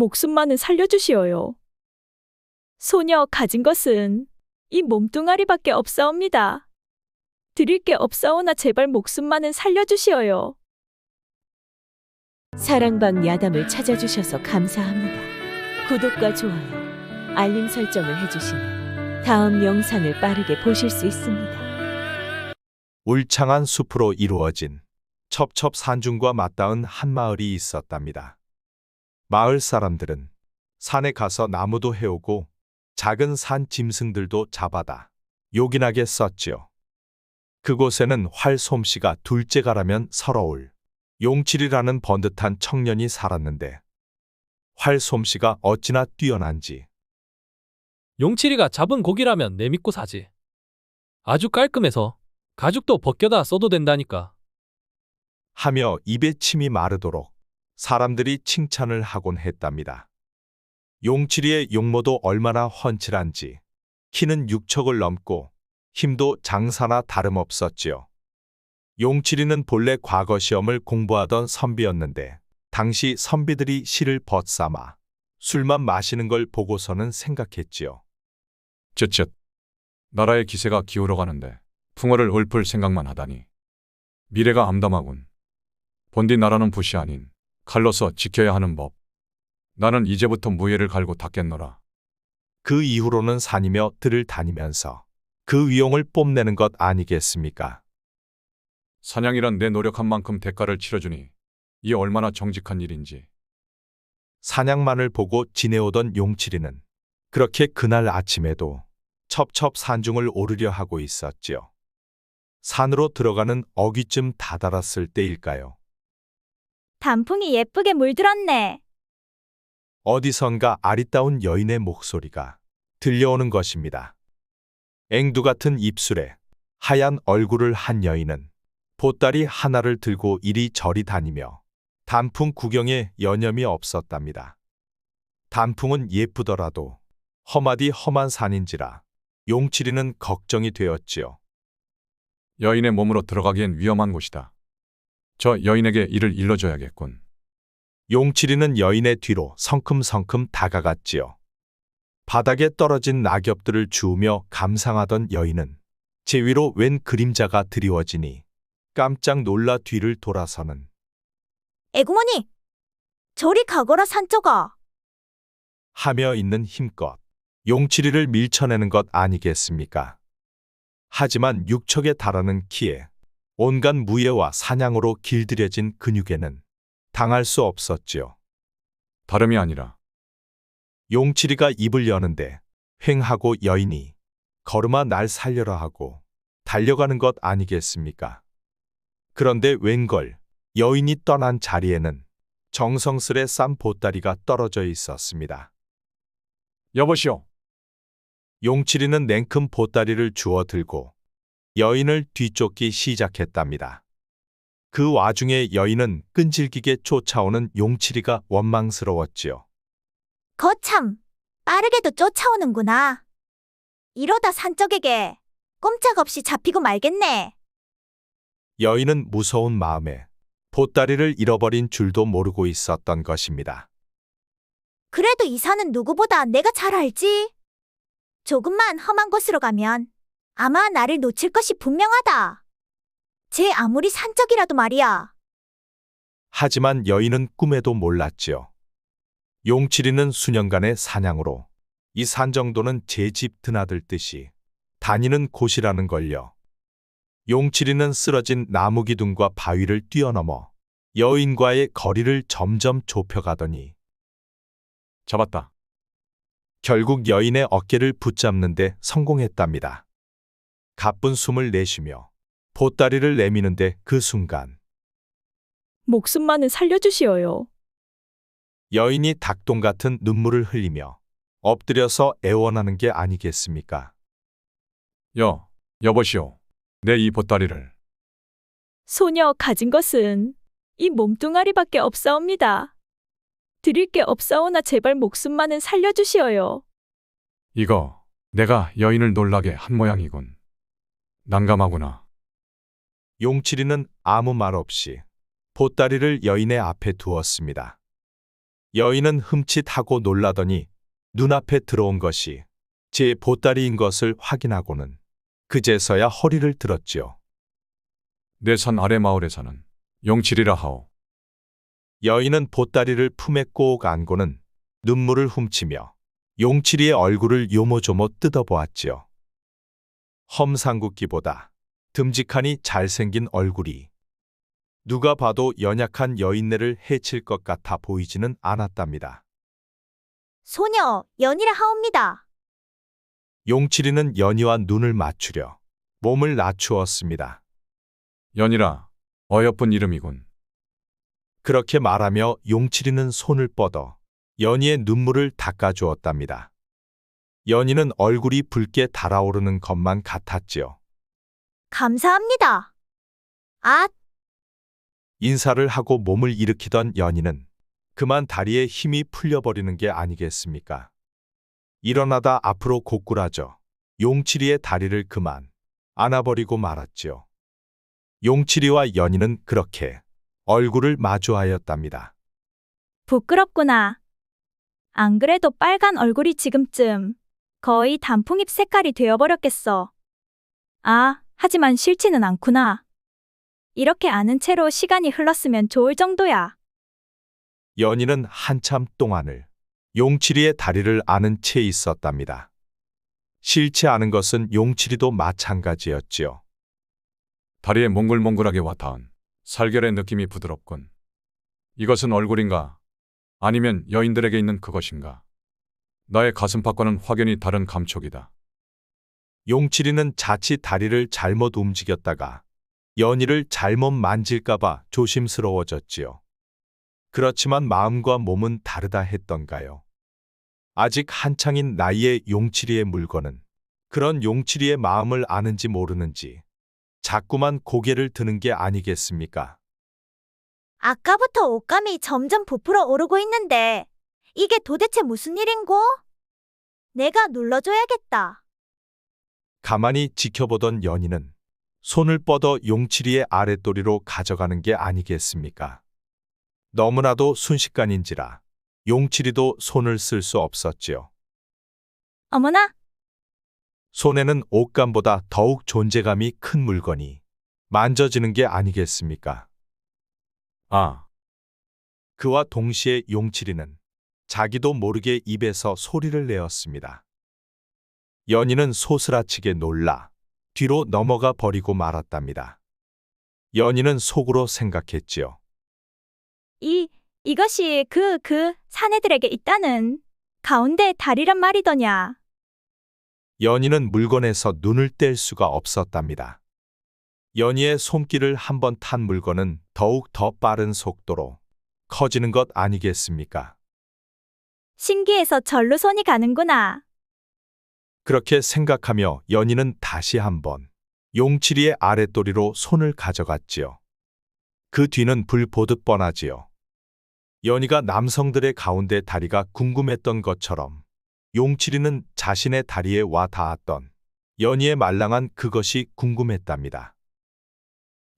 목숨만은 살려주시어요. 소녀 가진 것은 이 몸뚱아리밖에 없사옵니다. 드릴 게 없사오나 제발 목숨만은 살려주시어요. 사랑방 야담을 찾아주셔서 감사합니다. 구독과 좋아요, 알림 설정을 해주시면 다음 영상을 빠르게 보실 수 있습니다. 울창한 숲으로 이루어진 첩첩산중과 맞닿은 한 마을이 있었답니다. 마을 사람들은 산에 가서 나무도 해오고 작은 산 짐승들도 잡아다 요긴하게 썼지요. 그곳에는 활솜씨가 둘째가라면 서러울 용칠이라는 번듯한 청년이 살았는데 활솜씨가 어찌나 뛰어난지 용칠이가 잡은 고기라면 내믿고 사지. 아주 깔끔해서 가죽도 벗겨다 써도 된다니까. 하며 입에 침이 마르도록 사람들이 칭찬을 하곤 했답니다. 용칠이의 용모도 얼마나 훤칠한지 키는 6척을 넘고 힘도 장사나 다름없었지요. 용칠이는 본래 과거 시험을 공부하던 선비였는데 당시 선비들이 실을 벗삼아 술만 마시는 걸 보고서는 생각했지요. 쯧쯧. 나라의 기세가 기울어가는데 풍어를 읊을 생각만 하다니. 미래가 암담하군. 본디 나라는 붓이 아닌 칼로서 지켜야 하는 법. 나는 이제부터 무예를 갈고 닦겠노라. 그 이후로는 산이며 들을 다니면서 그 위용을 뽐내는 것 아니겠습니까? 사냥이란 내 노력한 만큼 대가를 치러주니 이 얼마나 정직한 일인지. 사냥만을 보고 지내오던 용칠이는 그렇게 그날 아침에도 첩첩산중을 오르려 하고 있었지요. 산으로 들어가는 어귀쯤 다다랐을 때일까요? 단풍이 예쁘게 물들었네. 어디선가 아리따운 여인의 목소리가 들려오는 것입니다. 앵두 같은 입술에 하얀 얼굴을 한 여인은 보따리 하나를 들고 이리저리 다니며 단풍 구경에 여념이 없었답니다. 단풍은 예쁘더라도 험하디 험한 산인지라 용칠이는 걱정이 되었지요. 여인의 몸으로 들어가기엔 위험한 곳이다. 저 여인에게 이를 일러줘야겠군. 용칠이는 여인의 뒤로 성큼성큼 다가갔지요. 바닥에 떨어진 낙엽들을 주우며 감상하던 여인은 제 위로 웬 그림자가 드리워지니 깜짝 놀라 뒤를 돌아서는 애구머니, 저리 가거라 산쪽아. 하며 있는 힘껏 용칠이를 밀쳐내는 것 아니겠습니까? 하지만 6척에 달하는 키에 온갖 무예와 사냥으로 길들여진 근육에는 당할 수 없었지요. 다름이 아니라 용칠이가 입을 여는데 횡하고 여인이 걸음아 날 살려라 하고 달려가는 것 아니겠습니까? 그런데 웬걸 여인이 떠난 자리에는 정성스레 싼 보따리가 떨어져 있었습니다. 여보시오. 용칠이는 냉큼 보따리를 주워 들고 여인을 뒤쫓기 시작했답니다. 그 와중에 여인은 끈질기게 쫓아오는 용칠이가 원망스러웠지요. 거참, 빠르게도 쫓아오는구나. 이러다 산적에게 꼼짝없이 잡히고 말겠네. 여인은 무서운 마음에 보따리를 잃어버린 줄도 모르고 있었던 것입니다. 그래도 이 산은 누구보다 내가 잘 알지. 조금만 험한 곳으로 가면 아마 나를 놓칠 것이 분명하다. 제 아무리 산적이라도 말이야. 하지만 여인은 꿈에도 몰랐지요. 용칠이는 수년간의 사냥으로 이 산 정도는 제 집 드나들 듯이 다니는 곳이라는 걸요. 용칠이는 쓰러진 나무 기둥과 바위를 뛰어넘어 여인과의 거리를 점점 좁혀가더니 잡았다. 결국 여인의 어깨를 붙잡는 데 성공했답니다. 가쁜 숨을 내쉬며 보따리를 내미는데 그 순간 목숨만은 살려주시어요. 여인이 닭똥 같은 눈물을 흘리며 엎드려서 애원하는 게 아니겠습니까? 여보시오. 내 이 보따리를. 소녀 가진 것은 이 몸뚱아리밖에 없사옵니다. 드릴 게 없사오나 제발 목숨만은 살려주시어요. 이거 내가 여인을 놀라게 한 모양이군. 난감하구나. 용칠이는 아무 말 없이 보따리를 여인의 앞에 두었습니다. 여인은 흠칫하고 놀라더니 눈앞에 들어온 것이 제 보따리인 것을 확인하고는 그제서야 허리를 들었지요. 내 산 아래 마을에 사는 용칠이라 하오. 여인은 보따리를 품에 꼭 안고는 눈물을 훔치며 용칠이의 얼굴을 요모조모 뜯어보았지요. 험상궂기보다 듬직하니 잘생긴 얼굴이 누가 봐도 연약한 여인네를 해칠 것 같아 보이지는 않았답니다. 소녀, 연이라 하옵니다. 용칠이는 연희와 눈을 맞추려 몸을 낮추었습니다. 연이라, 어여쁜 이름이군. 그렇게 말하며 용칠이는 손을 뻗어 연희의 눈물을 닦아주었답니다. 연희는 얼굴이 붉게 달아오르는 것만 같았지요. 감사합니다. 아, 인사를 하고 몸을 일으키던 연희는 그만 다리에 힘이 풀려버리는 게 아니겠습니까? 일어나다 앞으로 고꾸라져 용칠이의 다리를 그만 안아버리고 말았지요. 용칠이와 연희는 그렇게 얼굴을 마주하였답니다. 부끄럽구나. 안 그래도 빨간 얼굴이 지금쯤 거의 단풍잎 색깔이 되어버렸겠어. 아, 하지만 싫지는 않구나. 이렇게 아는 채로 시간이 흘렀으면 좋을 정도야. 연희는 한참 동안을 용칠이의 다리를 아는 채 있었답니다. 싫지 않은 것은 용칠이도 마찬가지였지요. 다리에 몽글몽글하게 와 닿은 살결의 느낌이 부드럽군. 이것은 얼굴인가? 아니면 여인들에게 있는 그것인가? 나의 가슴팍과는 확연히 다른 감촉이다. 용칠이는 자칫 다리를 잘못 움직였다가 연희를 잘못 만질까봐 조심스러워졌지요. 그렇지만 마음과 몸은 다르다 했던가요? 아직 한창인 나이의 용칠이의 물건은 그런 용칠이의 마음을 아는지 모르는지 자꾸만 고개를 드는 게 아니겠습니까? 아까부터 옷감이 점점 부풀어 오르고 있는데 이게 도대체 무슨 일인고? 내가 눌러줘야겠다. 가만히 지켜보던 연희는 손을 뻗어 용칠이의 아랫도리로 가져가는 게 아니겠습니까? 너무나도 순식간인지라 용칠이도 손을 쓸 수 없었지요. 어머나, 손에는 옷감보다 더욱 존재감이 큰 물건이 만져지는 게 아니겠습니까? 아, 그와 동시에 용칠이는 자기도 모르게 입에서 소리를 내었습니다. 연희는 소스라치게 놀라 뒤로 넘어가 버리고 말았답니다. 연희는 속으로 생각했지요. 이것이 사내들에게 있다는 가운데 다리란 말이더냐. 연희는 물건에서 눈을 뗄 수가 없었답니다. 연희의 손길을 한번 탄 물건은 더욱 더 빠른 속도로 커지는 것 아니겠습니까? 신기해서 절로 손이 가는구나. 그렇게 생각하며 연희는 다시 한번 용칠이의 아랫도리로 손을 가져갔지요. 그 뒤는 불 보듯 뻔하지요. 연희가 남성들의 가운데 다리가 궁금했던 것처럼 용칠이는 자신의 다리에 와 닿았던 연희의 말랑한 그것이 궁금했답니다.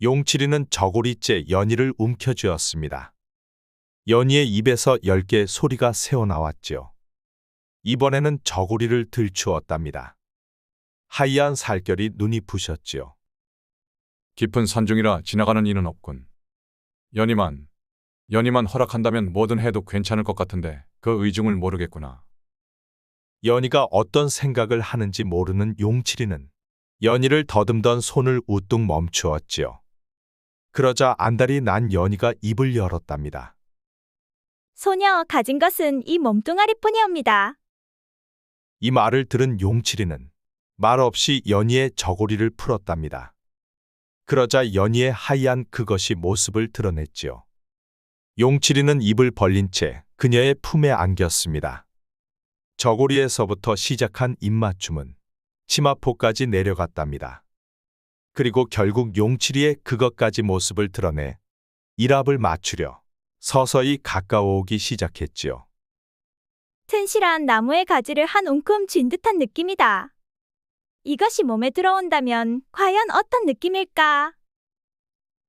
용칠이는 저고리째 연희를 움켜쥐었습니다. 연희의 입에서 10개 소리가 새어나왔지요. 이번에는 저고리를 들추었답니다. 하얀 살결이 눈이 부셨지요. 깊은 산중이라 지나가는 이는 없군. 연희만 허락한다면 뭐든 해도 괜찮을 것 같은데 그 의중을 모르겠구나. 연희가 어떤 생각을 하는지 모르는 용칠이는 연희를 더듬던 손을 우뚝 멈추었지요. 그러자 안달이 난 연희가 입을 열었답니다. 소녀 가진 것은 이 몸뚱아리뿐이옵니다. 이 말을 들은 용칠이는 말없이 연희의 저고리를 풀었답니다. 그러자 연희의 하얀 그것이 모습을 드러냈지요. 용칠이는 입을 벌린 채 그녀의 품에 안겼습니다. 저고리에서부터 시작한 입맞춤은 치마포까지 내려갔답니다. 그리고 결국 용칠이의 그것까지 모습을 드러내 일압을 맞추려 서서히 가까워오기 시작했지요. 튼실한 나무의 가지를 한 움큼 쥔 듯한 느낌이다. 이것이 몸에 들어온다면 과연 어떤 느낌일까?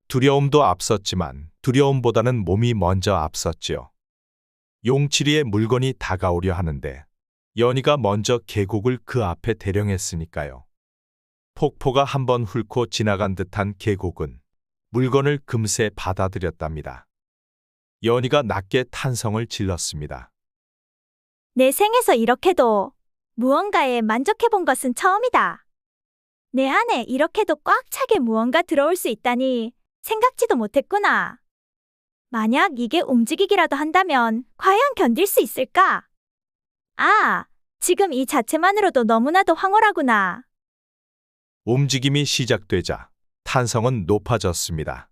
두려움도 앞섰지만 두려움보다는 몸이 먼저 앞섰지요. 용칠이의 물건이 다가오려 하는데 연희가 먼저 계곡을 그 앞에 대령했으니까요. 폭포가 한번 훑고 지나간 듯한 계곡은 물건을 금세 받아들였답니다. 연희가 낮게 탄성을 질렀습니다. 내 생에서 이렇게도 무언가에 만족해본 것은 처음이다. 내 안에 이렇게도 꽉 차게 무언가 들어올 수 있다니 생각지도 못했구나. 만약 이게 움직이기라도 한다면 과연 견딜 수 있을까? 아, 지금 이 자체만으로도 너무나도 황홀하구나. 움직임이 시작되자 탄성은 높아졌습니다.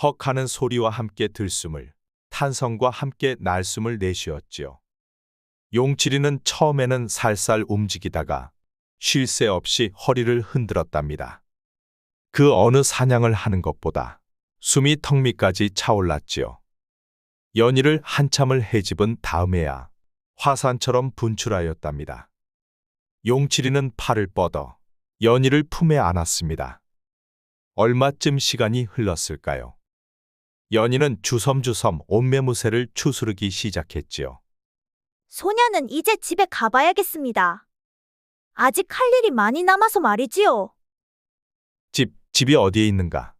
헉 하는 소리와 함께 들숨을, 탄성과 함께 날숨을 내쉬었지요. 용칠이는 처음에는 살살 움직이다가 쉴 새 없이 허리를 흔들었답니다. 그 어느 사냥을 하는 것보다 숨이 턱 밑까지 차올랐지요. 연희를 한참을 헤집은 다음에야 화산처럼 분출하였답니다. 용칠이는 팔을 뻗어 연희를 품에 안았습니다. 얼마쯤 시간이 흘렀을까요? 연희는 주섬주섬 옷매무새를 추스르기 시작했지요. 소녀는 이제 집에 가봐야겠습니다. 아직 할 일이 많이 남아서 말이지요. 집이 어디에 있는가?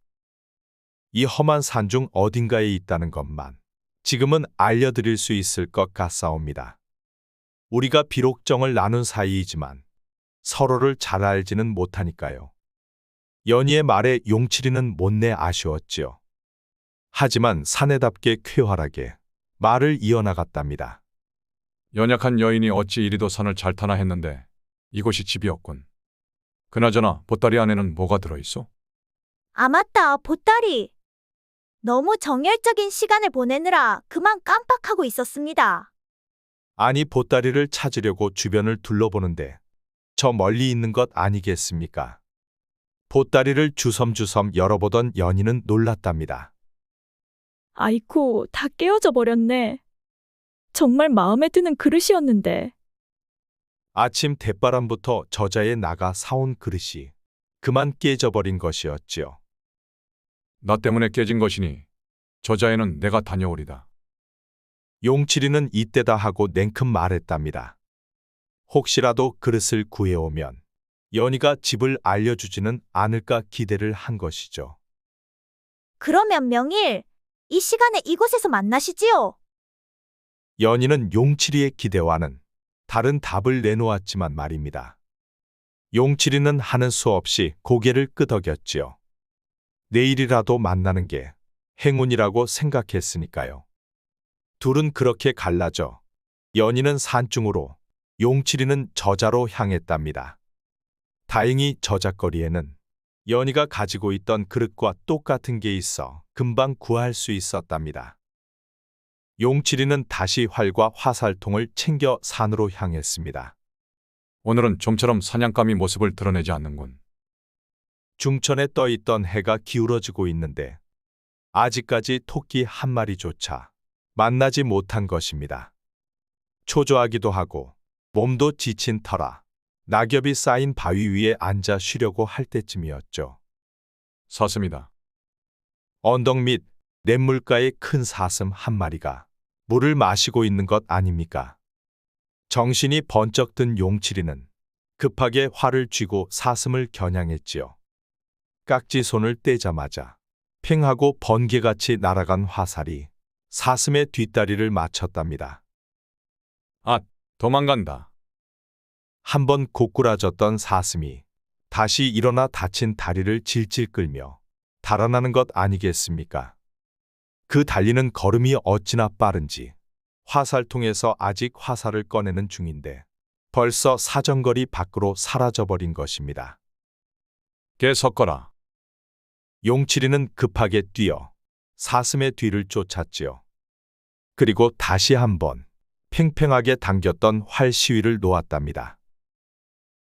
이 험한 산 중 어딘가에 있다는 것만 지금은 알려드릴 수 있을 것 같사옵니다. 우리가 비록 정을 나눈 사이이지만 서로를 잘 알지는 못하니까요. 연희의 말에 용칠이는 못내 아쉬웠지요. 하지만 사내답게 쾌활하게 말을 이어나갔답니다. 연약한 여인이 어찌 이리도 산을 잘 타나 했는데 이곳이 집이었군. 그나저나 보따리 안에는 뭐가 들어있어? 아 맞다, 보따리. 너무 정열적인 시간을 보내느라 그만 깜빡하고 있었습니다. 아니 보따리를 찾으려고 주변을 둘러보는데 저 멀리 있는 것 아니겠습니까? 보따리를 주섬주섬 열어보던 연희는 놀랐답니다. 아이쿠, 다 깨어져 버렸네. 정말 마음에 드는 그릇이었는데. 아침 대바람부터 저자에 나가 사온 그릇이 그만 깨져버린 것이었지요. 나 때문에 깨진 것이니 저자에는 내가 다녀오리다. 용칠이는 이때다 하고 냉큼 말했답니다. 혹시라도 그릇을 구해오면 연희가 집을 알려주지는 않을까 기대를 한 것이죠. 그러면 명일, 이 시간에 이곳에서 만나시지요. 연희는 용칠이의 기대와는 다른 답을 내놓았지만 말입니다. 용칠이는 하는 수 없이 고개를 끄덕였지요. 내일이라도 만나는 게 행운이라고 생각했으니까요. 둘은 그렇게 갈라져 연희는 산중으로, 용칠이는 저자로 향했답니다. 다행히 저잣거리에는 연희가 가지고 있던 그릇과 똑같은 게 있어 금방 구할 수 있었답니다. 용칠이는 다시 활과 화살통을 챙겨 산으로 향했습니다. 오늘은 좀처럼 사냥감이 모습을 드러내지 않는군. 중천에 떠있던 해가 기울어지고 있는데 아직까지 토끼 한 마리조차 만나지 못한 것입니다. 초조하기도 하고 몸도 지친 터라 낙엽이 쌓인 바위 위에 앉아 쉬려고 할 때쯤이었죠. 사슴이다. 언덕 밑 냇물가에 큰 사슴 한 마리가 물을 마시고 있는 것 아닙니까? 정신이 번쩍 든 용칠이는 급하게 활을 쥐고 사슴을 겨냥했지요. 깍지 손을 떼자마자 팽하고 번개같이 날아간 화살이 사슴의 뒷다리를 맞췄답니다. 아, 도망간다. 한번 고꾸라졌던 사슴이 다시 일어나 다친 다리를 질질 끌며 달아나는 것 아니겠습니까? 그 달리는 걸음이 어찌나 빠른지 화살통에서 아직 화살을 꺼내는 중인데 벌써 사정거리 밖으로 사라져버린 것입니다. 개 섞어라. 용칠이는 급하게 뛰어 사슴의 뒤를 쫓았지요. 그리고 다시 한번 팽팽하게 당겼던 활 시위를 놓았답니다.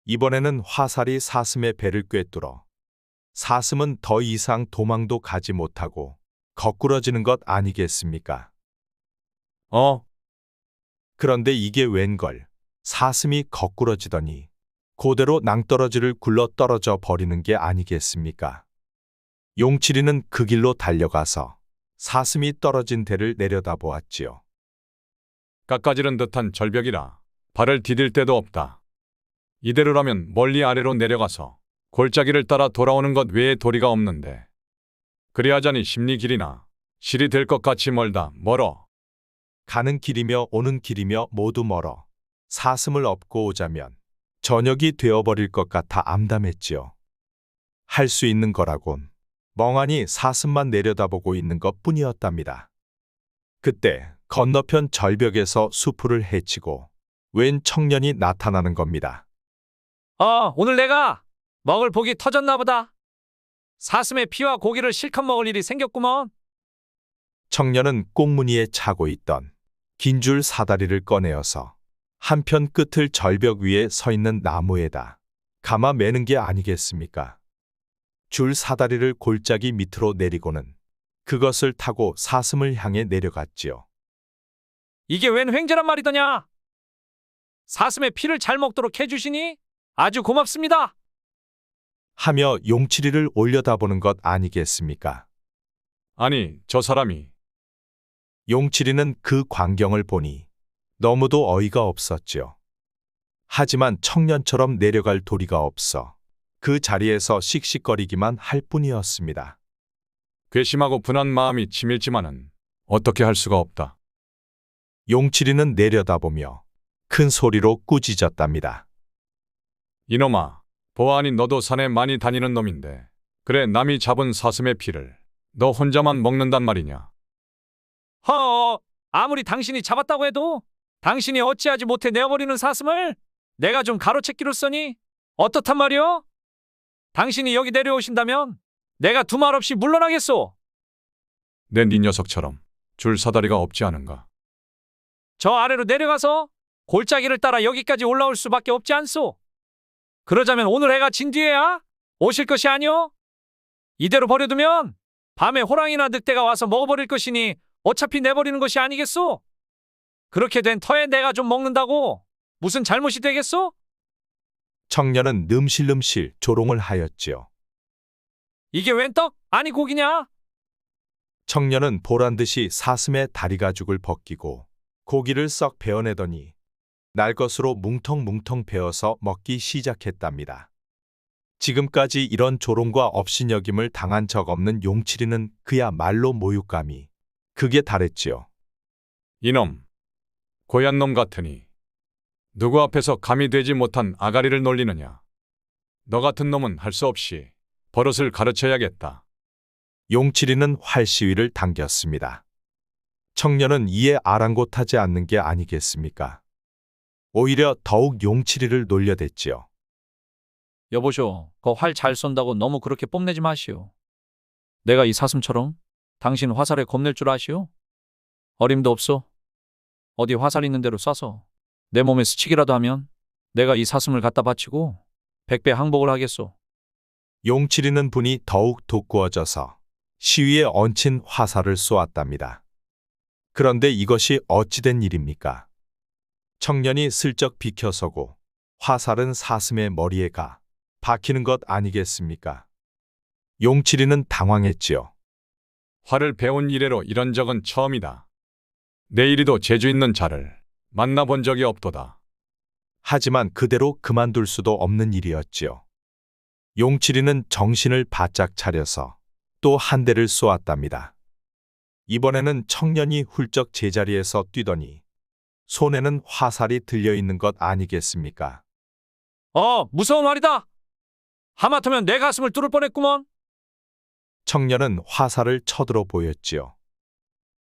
이번에는 화살이 사슴의 배를 꿰뚫어 사슴은 더 이상 도망도 가지 못하고 거꾸러지는 것 아니겠습니까? 그런데 이게 웬걸, 사슴이 거꾸러지더니 그대로 낭떠러지를 굴러 떨어져 버리는 게 아니겠습니까? 용칠이는 그 길로 달려가서 사슴이 떨어진 데를 내려다보았지요. 깎아지른 듯한 절벽이라 발을 디딜 데도 없다. 이대로라면 멀리 아래로 내려가서 골짜기를 따라 돌아오는 것 외에 도리가 없는데 그리하자니 심리 길이나 실이 될 것 같이 멀어. 가는 길이며 오는 길이며 모두 멀어 사슴을 업고 오자면 저녁이 되어버릴 것 같아 암담했지요. 할 수 있는 거라곤 멍하니 사슴만 내려다보고 있는 것 뿐이었답니다. 그때 건너편 절벽에서 수풀을 헤치고 웬 청년이 나타나는 겁니다. 오늘 내가 먹을 복이 터졌나 보다. 사슴의 피와 고기를 실컷 먹을 일이 생겼구먼. 청년은 꽁무니에 차고 있던 긴 줄 사다리를 꺼내어서 한편 끝을 절벽 위에 서 있는 나무에다 감아 매는 게 아니겠습니까? 줄 사다리를 골짜기 밑으로 내리고는 그것을 타고 사슴을 향해 내려갔지요. 이게 웬 횡재란 말이더냐? 사슴의 피를 잘 먹도록 해주시니 아주 고맙습니다. 하며 용치리를 올려다보는 것 아니겠습니까? 아니, 저 사람이 용치리는 그 광경을 보니 너무도 어이가 없었지요. 하지만 청년처럼 내려갈 도리가 없어 그 자리에서 씩씩거리기만 할 뿐이었습니다. 괘씸하고 분한 마음이 치밀지만은 어떻게 할 수가 없다. 용치리는 내려다보며 큰 소리로 꾸짖었답니다. 이놈아, 보아하니 너도 산에 많이 다니는 놈인데 그래 남이 잡은 사슴의 피를 너 혼자만 먹는단 말이냐. 아무리 당신이 잡았다고 해도 당신이 어찌하지 못해 내어버리는 사슴을 내가 좀 가로채기로써니 어떻단 말이오? 당신이 여기 내려오신다면 내가 두말 없이 물러나겠소. 내 네 녀석처럼 줄 사다리가 없지 않은가. 저 아래로 내려가서 골짜기를 따라 여기까지 올라올 수밖에 없지 않소. 그러자면 오늘 해가 진 뒤에야 오실 것이 아니오. 이대로 버려두면 밤에 호랑이나 늑대가 와서 먹어버릴 것이니 어차피 내버리는 것이 아니겠소? 그렇게 된 터에 내가 좀 먹는다고 무슨 잘못이 되겠소? 청년은 늠실름실 조롱을 하였지요. 이게 웬 떡? 아니 고기냐? 청년은 보란듯이 사슴의 다리 가죽을 벗기고 고기를 썩 베어내더니 날것으로 뭉텅뭉텅 베어서 먹기 시작했답니다. 지금까지 이런 조롱과 업신여김을 당한 적 없는 용치리는 그야말로 모욕감이 극에 달했지요. 이놈, 고얀 놈 같으니 누구 앞에서 감히 되지 못한 아가리를 놀리느냐. 너 같은 놈은 할 수 없이 버릇을 가르쳐야겠다. 용치리는 활시위를 당겼습니다. 청년은 이에 아랑곳하지 않는 게 아니겠습니까? 오히려 더욱 용치리를 놀려댔지요. 여보쇼, 그 활 잘 쏜다고 너무 그렇게 뽐내지 마시오. 내가 이 사슴처럼 당신 화살에 겁낼 줄 아시오? 어림도 없소. 어디 화살 있는 대로 쏴서 내 몸에 스치기라도 하면 내가 이 사슴을 갖다 바치고 100배 항복을 하겠소. 용치리는 분이 더욱 돋구어져서 시위에 얹힌 화살을 쏘았답니다. 그런데 이것이 어찌된 일입니까? 청년이 슬쩍 비켜서고 화살은 사슴의 머리에 가 박히는 것 아니겠습니까? 용치리는 당황했지요. 활을 배운 이래로 이런 적은 처음이다. 내 이리도 재주 있는 자를 만나본 적이 없도다. 하지만 그대로 그만둘 수도 없는 일이었지요. 용치리는 정신을 바짝 차려서 또 한 대를 쏘았답니다. 이번에는 청년이 훌쩍 제자리에서 뛰더니 손에는 화살이 들려있는 것 아니겠습니까? 무서운 활이다. 하마터면 내 가슴을 뚫을 뻔했구먼. 청년은 화살을 쳐들어 보였지요.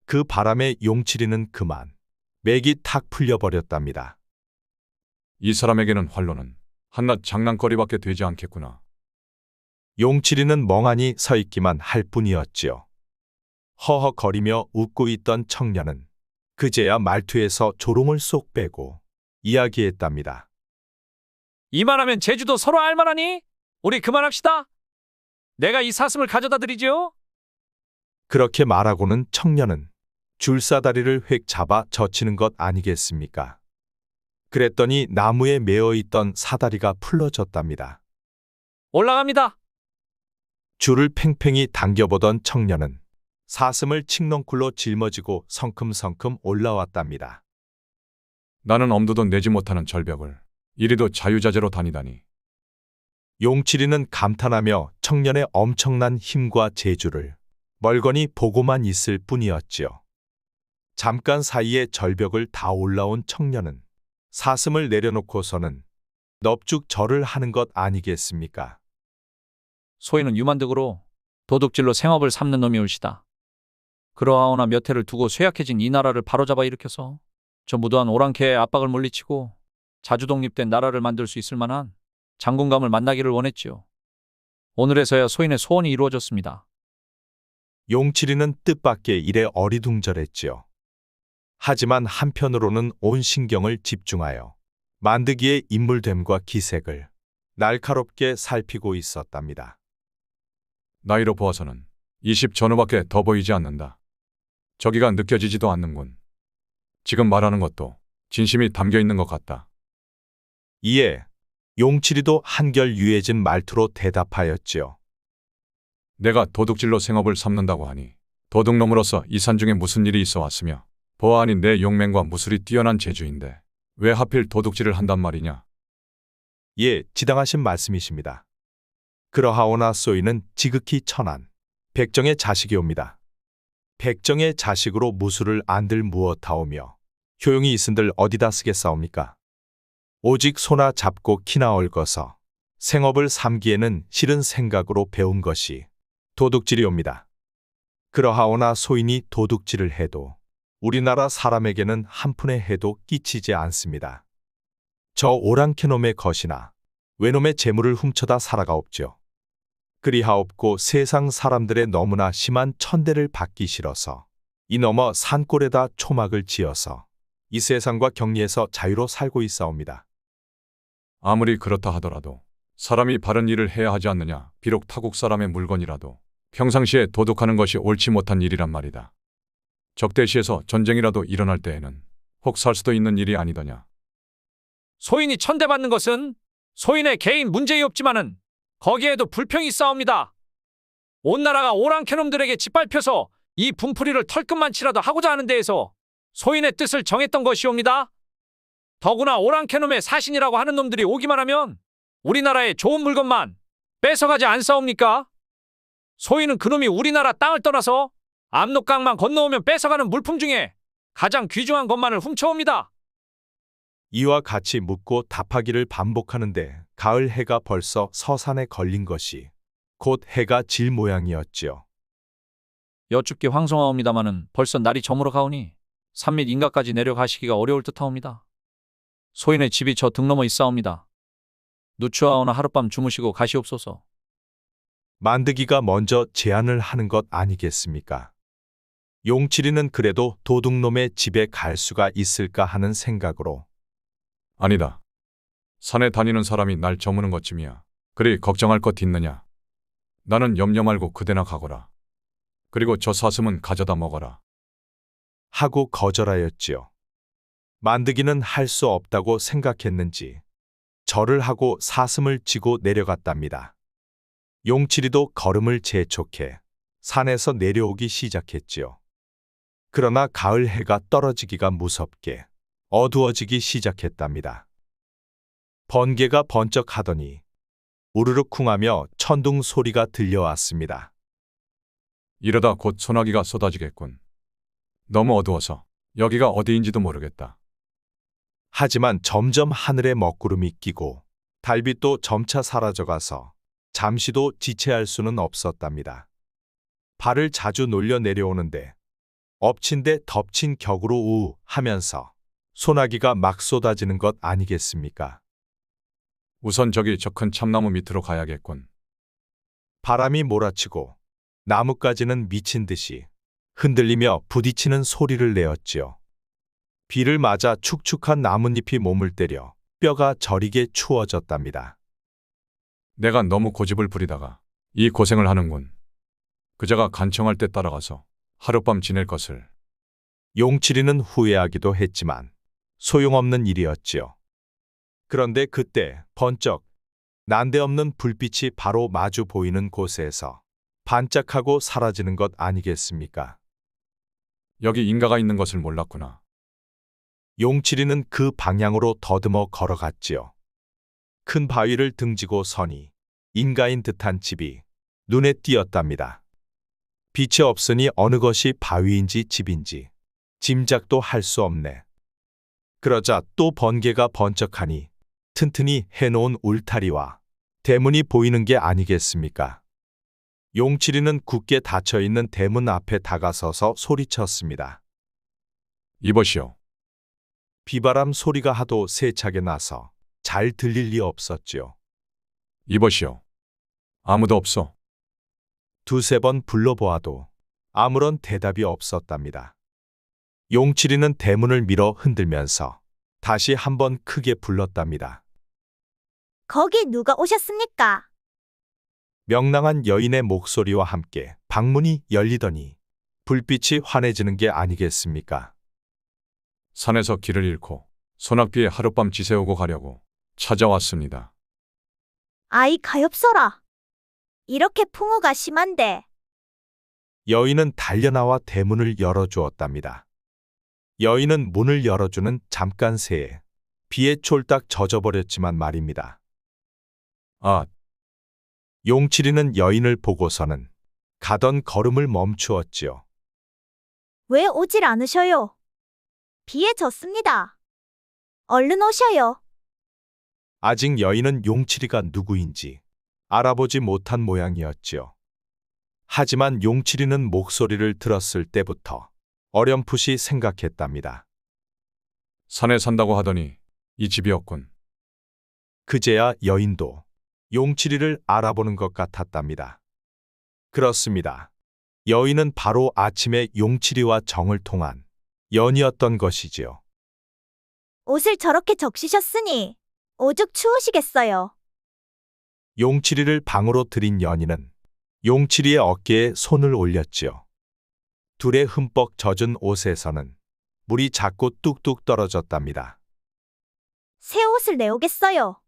그 바람에 용치리는 그만 맥이 탁 풀려버렸답니다. 이 사람에게는 활로는 한낱 장난거리밖에 되지 않겠구나. 용치리는 멍하니 서 있기만 할 뿐이었지요. 허허거리며 웃고 있던 청년은 그제야 말투에서 조롱을 쏙 빼고 이야기했답니다. 이만하면 제주도 서로 알만하니? 우리 그만합시다. 내가 이 사슴을 가져다 드리지요. 그렇게 말하고는 청년은 줄사다리를 획 잡아 젖히는 것 아니겠습니까? 그랬더니 나무에 매어 있던 사다리가 풀러졌답니다. 올라갑니다. 줄을 팽팽히 당겨보던 청년은 사슴을 칡넝쿨로 짊어지고 성큼성큼 올라왔답니다. 나는 엄두도 내지 못하는 절벽을 이리도 자유자재로 다니다니. 용칠이는 감탄하며 청년의 엄청난 힘과 재주를 멀거니 보고만 있을 뿐이었지요. 잠깐 사이에 절벽을 다 올라온 청년은 사슴을 내려놓고서는 넙죽 절을 하는 것 아니겠습니까? 소인은 유만득으로 도둑질로 생업을 삼는 놈이 올시다. 그러하오나 몇 해를 두고 쇠약해진 이 나라를 바로잡아 일으켜서 저 무도한 오랑캐의 압박을 물리치고 자주 독립된 나라를 만들 수 있을 만한 장군감을 만나기를 원했지요. 오늘에서야 소인의 소원이 이루어졌습니다. 용칠이는 뜻밖의 일에 어리둥절했지요. 하지만 한편으로는 온 신경을 집중하여 만드기의 인물됨과 기색을 날카롭게 살피고 있었답니다. 나이로 보아서는 20 전후밖에 더 보이지 않는다. 저기가 느껴지지도 않는군. 지금 말하는 것도 진심이 담겨 있는 것 같다. 이에 용칠이도 한결 유해진 말투로 대답하였지요. 내가 도둑질로 생업을 삼는다고 하니 도둑놈으로서 이 산중에 무슨 일이 있어 왔으며 보아하니 내 용맹과 무술이 뛰어난 재주인데 왜 하필 도둑질을 한단 말이냐? 예, 지당하신 말씀이십니다. 그러하오나 소인은 지극히 천한 백정의 자식이옵니다. 백정의 자식으로 무술을 안들 무엇하오며 효용이 있은들 어디다 쓰겠사옵니까? 오직 소나 잡고 키나 얽어서 생업을 삼기에는 싫은 생각으로 배운 것이 도둑질이옵니다. 그러하오나 소인이 도둑질을 해도 우리나라 사람에게는 한 푼의 해도 끼치지 않습니다. 저 오랑캐놈의 것이나 외놈의 재물을 훔쳐다 살아가옵죠. 그리하옵고 세상 사람들의 너무나 심한 천대를 받기 싫어서 이 너머 산골에다 초막을 지어서 이 세상과 격리해서 자유로 살고 있사옵니다. 아무리 그렇다 하더라도 사람이 바른 일을 해야 하지 않느냐. 비록 타국 사람의 물건이라도 평상시에 도둑하는 것이 옳지 못한 일이란 말이다. 적대시에서 전쟁이라도 일어날 때에는 혹 살 수도 있는 일이 아니더냐. 소인이 천대받는 것은 소인의 개인 문제이없지만은 거기에도 불평이 있사옵니다. 온 나라가 오랑캐놈들에게 짓밟혀서 이 분풀이를 털끝만치라도 하고자 하는 데에서 소인의 뜻을 정했던 것이옵니다. 더구나 오랑캐놈의 사신이라고 하는 놈들이 오기만 하면 우리나라의 좋은 물건만 뺏어가지 않사옵니까? 소인은 그놈이 우리나라 땅을 떠나서 압록강만 건너오면 뺏어가는 물품 중에 가장 귀중한 것만을 훔쳐옵니다. 이와 같이 묻고 답하기를 반복하는데 가을 해가 벌써 서산에 걸린 것이 곧 해가 질 모양이었지요. 여쭙게 황송하옵니다마는 벌써 날이 저물어 가오니 산 및 인가까지 내려가시기가 어려울 듯하옵니다. 소인의 집이 저 등 넘어 있사옵니다. 누추하오나 하룻밤 주무시고 가시옵소서. 만드기가 먼저 제안을 하는 것 아니겠습니까? 용칠이는 그래도 도둑놈의 집에 갈 수가 있을까 하는 생각으로 아니다. 산에 다니는 사람이 날 저무는 것쯤이야. 그리 걱정할 것 있느냐. 나는 염려 말고 그대나 가거라. 그리고 저 사슴은 가져다 먹어라. 하고 거절하였지요. 만드기는 할 수 없다고 생각했는지 절을 하고 사슴을 지고 내려갔답니다. 용칠이도 걸음을 재촉해 산에서 내려오기 시작했지요. 그러나 가을 해가 떨어지기가 무섭게 어두워지기 시작했답니다. 번개가 번쩍하더니 우르르 쿵하며 천둥 소리가 들려왔습니다. 이러다 곧 소나기가 쏟아지겠군. 너무 어두워서 여기가 어디인지도 모르겠다. 하지만 점점 하늘에 먹구름이 끼고 달빛도 점차 사라져가서 잠시도 지체할 수는 없었답니다. 발을 자주 놀려 내려오는데 엎친 데 덮친 격으로 우 하면서 소나기가 막 쏟아지는 것 아니겠습니까? 우선 저기 저 큰 참나무 밑으로 가야겠군. 바람이 몰아치고 나뭇가지는 미친 듯이 흔들리며 부딪히는 소리를 내었지요. 비를 맞아 축축한 나뭇잎이 몸을 때려 뼈가 저리게 추워졌답니다. 내가 너무 고집을 부리다가 이 고생을 하는군. 그자가 간청할 때 따라가서 하룻밤 지낼 것을. 용칠이는 후회하기도 했지만 소용없는 일이었지요. 그런데 그때 번쩍 난데없는 불빛이 바로 마주 보이는 곳에서 반짝하고 사라지는 것 아니겠습니까? 여기 인가가 있는 것을 몰랐구나. 용칠이는 그 방향으로 더듬어 걸어갔지요. 큰 바위를 등지고 서니 인가인 듯한 집이 눈에 띄었답니다. 빛이 없으니 어느 것이 바위인지 집인지 짐작도 할 수 없네. 그러자 또 번개가 번쩍하니 튼튼히 해놓은 울타리와 대문이 보이는 게 아니겠습니까? 용칠이는 굳게 닫혀있는 대문 앞에 다가서서 소리쳤습니다. 이보시오. 비바람 소리가 하도 세차게 나서 잘 들릴 리 없었지요. 이보시오. 아무도 없어. 두세 번 불러보아도 아무런 대답이 없었답니다. 용칠이는 대문을 밀어 흔들면서 다시 한번 크게 불렀답니다. 거기 누가 오셨습니까? 명랑한 여인의 목소리와 함께 방문이 열리더니 불빛이 환해지는 게 아니겠습니까? 산에서 길을 잃고 소낙비에 하룻밤 지새우고 가려고 찾아왔습니다. 아이 가엾어라. 이렇게 풍우가 심한데. 여인은 달려나와 대문을 열어주었답니다. 여인은 문을 열어주는 잠깐 새에 비에 쫄딱 젖어버렸지만 말입니다. 아, 용칠이는 여인을 보고서는 가던 걸음을 멈추었지요. 왜 오질 않으셔요? 비에 젖습니다. 얼른 오셔요. 아직 여인은 용칠이가 누구인지 알아보지 못한 모양이었지요. 하지만 용칠이는 목소리를 들었을 때부터 어렴풋이 생각했답니다. 산에 산다고 하더니 이 집이었군. 그제야 여인도 용칠이를 알아보는 것 같았답니다. 그렇습니다. 여인은 바로 아침에 용칠이와 정을 통한 연이었던 것이지요. 옷을 저렇게 적시셨으니 오죽 추우시겠어요. 용칠이를 방으로 들인 연희는 용칠이의 어깨에 손을 올렸지요. 둘의 흠뻑 젖은 옷에서는 물이 자꾸 뚝뚝 떨어졌답니다. 새 옷을 내오겠어요.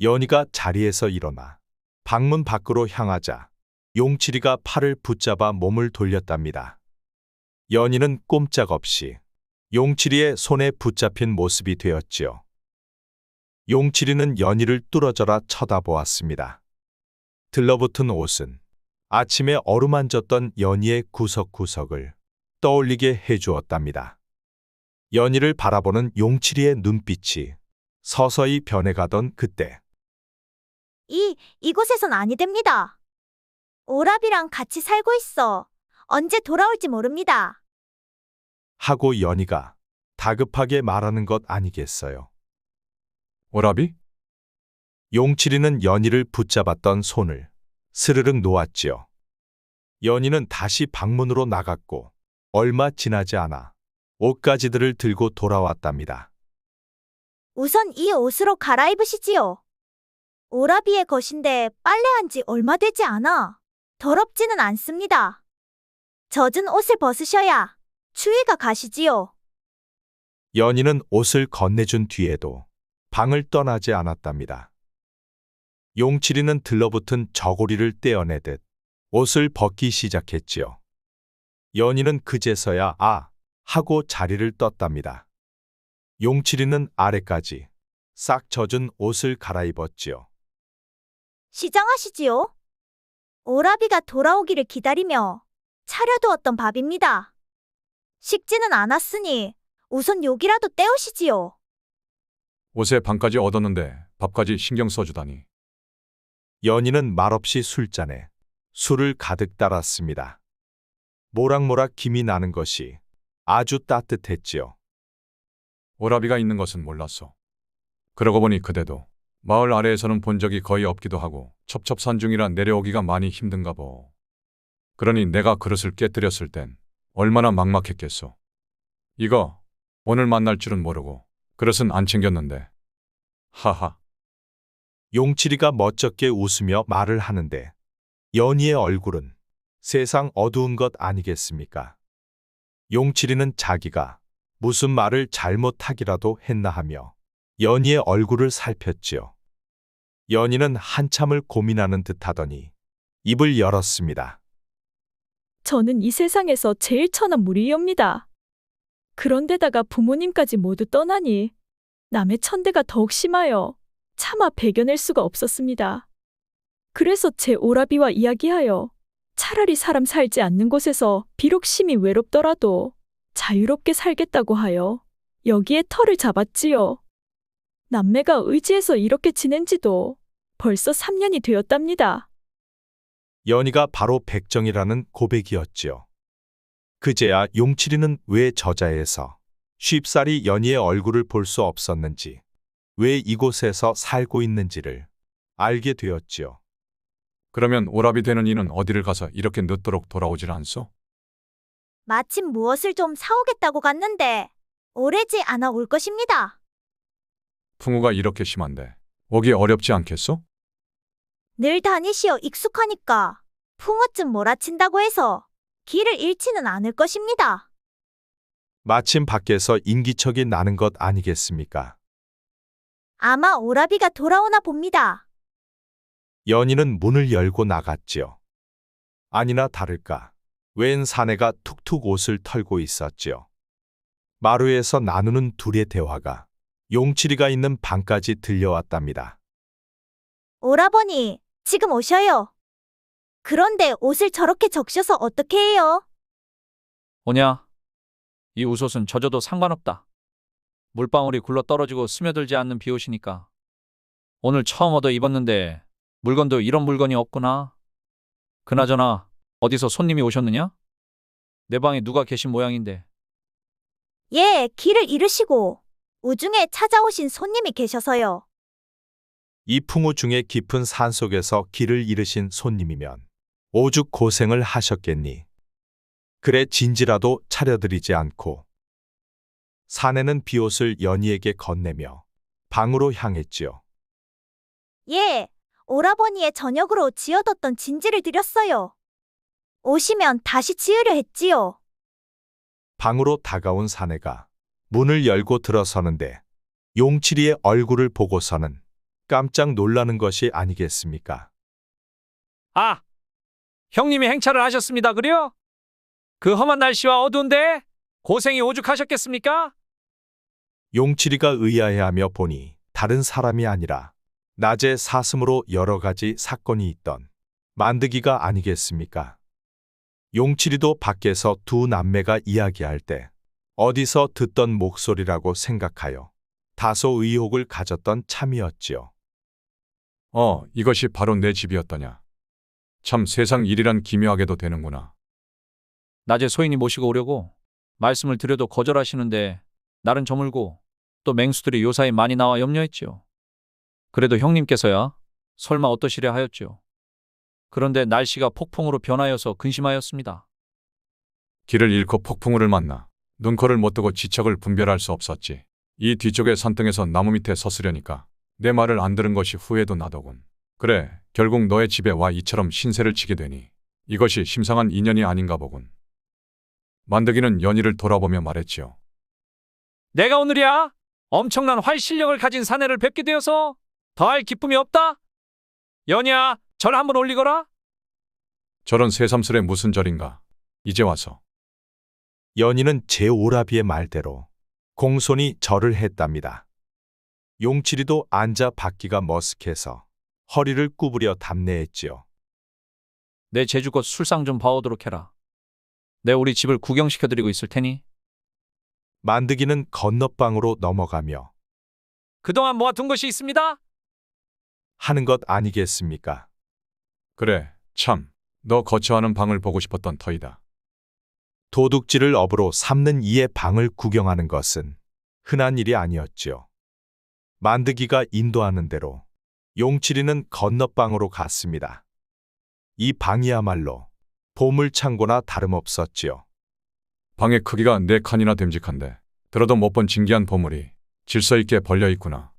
연희가 자리에서 일어나 방문 밖으로 향하자 용칠이가 팔을 붙잡아 몸을 돌렸답니다. 연희는 꼼짝없이 용칠이의 손에 붙잡힌 모습이 되었지요. 용칠이는 연희를 뚫어져라 쳐다보았습니다. 들러붙은 옷은 아침에 어루만졌던 연희의 구석구석을 떠올리게 해주었답니다. 연희를 바라보는 용칠이의 눈빛이 서서히 변해가던 그때 이곳에선 아니 됩니다. 오라비랑 같이 살고 있어. 언제 돌아올지 모릅니다. 하고 연희가 다급하게 말하는 것 아니겠어요. 오라비? 용칠이는 연희를 붙잡았던 손을 스르륵 놓았지요. 연희는 다시 방문으로 나갔고 얼마 지나지 않아 옷가지들을 들고 돌아왔답니다. 우선 이 옷으로 갈아입으시지요. 오라비의 것인데 빨래한 지 얼마 되지 않아. 더럽지는 않습니다. 젖은 옷을 벗으셔야 추위가 가시지요. 연희는 옷을 건네준 뒤에도 방을 떠나지 않았답니다. 용칠이는 들러붙은 저고리를 떼어내듯 옷을 벗기 시작했지요. 연희는 그제서야 하고 자리를 떴답니다. 용칠이는 아래까지 싹 젖은 옷을 갈아입었지요. 시장하시지요. 오라비가 돌아오기를 기다리며 차려두었던 밥입니다. 식지는 않았으니 우선 욕이라도 때우시지요. 옷에 방까지 얻었는데 밥까지 신경 써주다니. 연희는 말없이 술잔에 술을 가득 따랐습니다. 모락모락 김이 나는 것이 아주 따뜻했지요. 오라비가 있는 것은 몰랐어. 그러고 보니 그대도 마을 아래에서는 본 적이 거의 없기도 하고 첩첩산중이라 내려오기가 많이 힘든가 보. 그러니 내가 그릇을 깨뜨렸을 땐 얼마나 막막했겠소. 이거 오늘 만날 줄은 모르고 그릇은 안 챙겼는데. 하하. 용칠이가 멋쩍게 웃으며 말을 하는데 연희의 얼굴은 세상 어두운 것 아니겠습니까? 용칠이는 자기가 무슨 말을 잘못하기라도 했나 하며 연희의 얼굴을 살폈지요. 연희는 한참을 고민하는 듯하더니 입을 열었습니다. 저는 이 세상에서 제일 천한 무리이옵니다. 그런데다가 부모님까지 모두 떠나니 남의 천대가 더욱 심하여 차마 배겨낼 수가 없었습니다. 그래서 제 오라비와 이야기하여 차라리 사람 살지 않는 곳에서 비록 심히 외롭더라도 자유롭게 살겠다고 하여 여기에 터를 잡았지요. 남매가 의지해서 이렇게 지낸 지도 벌써 3년이 되었답니다. 연희가 바로 백정이라는 고백이었지요. 그제야 용칠이는 왜 저자에서 쉽사리 연희의 얼굴을 볼 수 없었는지, 왜 이곳에서 살고 있는지를 알게 되었지요. 그러면 오라비 되는 이는 어디를 가서 이렇게 늦도록 돌아오질 않소? 마침 무엇을 좀 사오겠다고 갔는데 오래지 않아 올 것입니다. 풍우가 이렇게 심한데 오기 어렵지 않겠소? 늘 다니시어 익숙하니까 풍어쯤 몰아친다고 해서 길을 잃지는 않을 것입니다. 마침 밖에서 인기척이 나는 것 아니겠습니까? 아마 오라비가 돌아오나 봅니다. 연희는 문을 열고 나갔지요. 아니나 다를까, 웬 사내가 툭툭 옷을 털고 있었지요. 마루에서 나누는 둘의 대화가 용칠이가 있는 방까지 들려왔답니다. 오라버니, 지금 오셔요. 그런데 옷을 저렇게 적셔서 어떻게 해요? 오냐? 이 웃옷은 젖어도 상관없다. 물방울이 굴러 떨어지고 스며들지 않는 비옷이니까. 오늘 처음 얻어 입었는데 물건도 이런 물건이 없구나. 그나저나 어디서 손님이 오셨느냐? 내 방에 누가 계신 모양인데. 예, 길을 잃으시고 우중에 찾아오신 손님이 계셔서요. 이 풍우 중에 깊은 산속에서 길을 잃으신 손님이면 오죽 고생을 하셨겠니. 그래 진지라도 차려드리지 않고 사내는 비옷을 연희에게 건네며 방으로 향했지요. 예, 오라버니의 저녁으로 지어뒀던 진지를 드렸어요. 오시면 다시 지으려 했지요. 방으로 다가온 사내가 문을 열고 들어서는데 용칠이의 얼굴을 보고서는 깜짝 놀라는 것이 아니겠습니까? 아! 형님이 행차를 하셨습니다, 그려? 그 험한 날씨와 어두운데 고생이 오죽하셨겠습니까? 용칠이가 의아해하며 보니 다른 사람이 아니라 낮에 사슴으로 여러 가지 사건이 있던 만드기가 아니겠습니까? 용칠이도 밖에서 두 남매가 이야기할 때 어디서 듣던 목소리라고 생각하여 다소 의혹을 가졌던 참이었지요. 이것이 바로 내 집이었더냐. 참 세상 일이란 기묘하게도 되는구나. 낮에 소인이 모시고 오려고 말씀을 드려도 거절하시는데 날은 저물고 또 맹수들이 요사이 많이 나와 염려했지요. 그래도 형님께서야 설마 어떠시려 하였지요. 그런데 날씨가 폭풍으로 변하여서 근심하였습니다. 길을 잃고 폭풍우를 만나 눈코를 못 뜨고 지척을 분별할 수 없었지. 이 뒤쪽에 산등에서 나무 밑에 서으려니까 내 말을 안 들은 것이 후회도 나더군. 그래, 결국 너의 집에 와 이처럼 신세를 지게 되니 이것이 심상한 인연이 아닌가 보군. 만드기는 연희를 돌아보며 말했지요. 내가 오늘이야 엄청난 활 실력을 가진 사내를 뵙게 되어서 더할 기쁨이 없다. 연희야, 절 한번 올리거라. 저런 새삼스레 무슨 절인가. 이제 와서. 연희는 제5라비의 말대로 공손히 절을 했답니다. 용칠이도 앉아 받기가 머쓱해서 허리를 구부려 답례했지요. 내 제주껏 술상 좀 봐오도록 해라. 내 우리 집을 구경시켜드리고 있을 테니. 만드기는 건너방으로 넘어가며 그동안 모아둔 것이 있습니다. 하는 것 아니겠습니까? 그래, 참, 너 거처하는 방을 보고 싶었던 터이다. 도둑질을 업으로 삼는 이의 방을 구경하는 것은 흔한 일이 아니었지요. 만드기가 인도하는 대로 용칠이는 건너방으로 갔습니다. 이 방이야말로 보물창고나 다름없었지요. 방의 크기가 4칸이나 됨직한데 들어도 못 본 진귀한 보물이 질서 있게 벌려 있구나.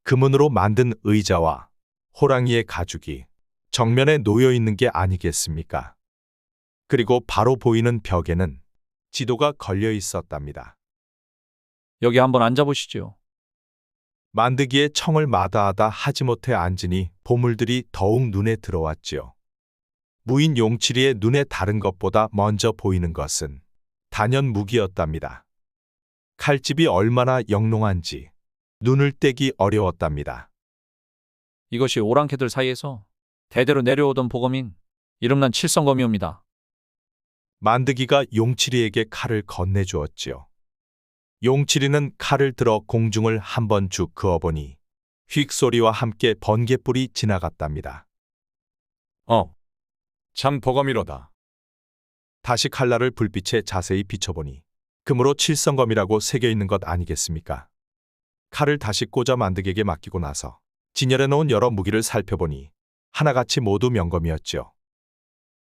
금은으로 만든 의자와 호랑이의 가죽이 정면에 놓여 있는 게 아니겠습니까? 그리고 바로 보이는 벽에는 지도가 걸려 있었답니다. 여기 한번 앉아보시지요. 만드기에 청을 마다하다 하지못해 앉으니 보물들이 더욱 눈에 들어왔지요. 무인 용칠이의 눈에 다른 것보다 먼저 보이는 것은 단연 무기였답니다. 칼집이 얼마나 영롱한지 눈을 떼기 어려웠답니다. 이것이 오랑캐들 사이에서 대대로 내려오던 보검인 이름난 칠성검이옵니다. 만드기가 용칠이에게 칼을 건네주었지요. 용칠이는 칼을 들어 공중을 한번 쭉 그어보니 휙 소리와 함께 번갯불이 지나갔답니다. 참 보검이로다. 다시 칼날을 불빛에 자세히 비춰보니 금으로 칠성검이라고 새겨있는 것 아니겠습니까? 칼을 다시 꽂아 만드기에게 맡기고 나서 진열해 놓은 여러 무기를 살펴보니 하나같이 모두 명검이었죠.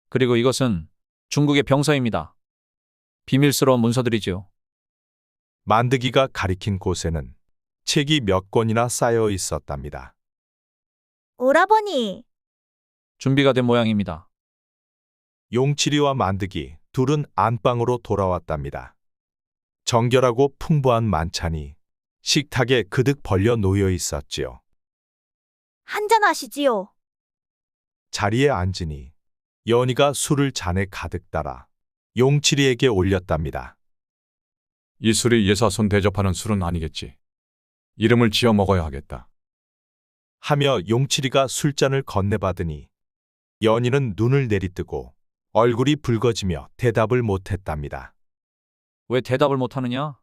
그리고 이것은 중국의 병서입니다. 비밀스러운 문서들이지요. 만드기가 가리킨 곳에는 책이 몇 권이나 쌓여 있었답니다. 오라버니, 준비가 된 모양입니다. 용칠이와 만드기 둘은 안방으로 돌아왔답니다. 정결하고 풍부한 만찬이 식탁에 그득 벌려 놓여 있었지요. 한잔하시지요. 자리에 앉으니 연희가 술을 잔에 가득 따라 용칠이에게 올렸답니다. 이 술이 예사손 대접하는 술은 아니겠지. 이름을 지어 먹어야 하겠다. 하며 용칠이가 술잔을 건네받으니 연희는 눈을 내리뜨고 얼굴이 붉어지며 대답을 못했답니다. 왜 대답을 못하느냐?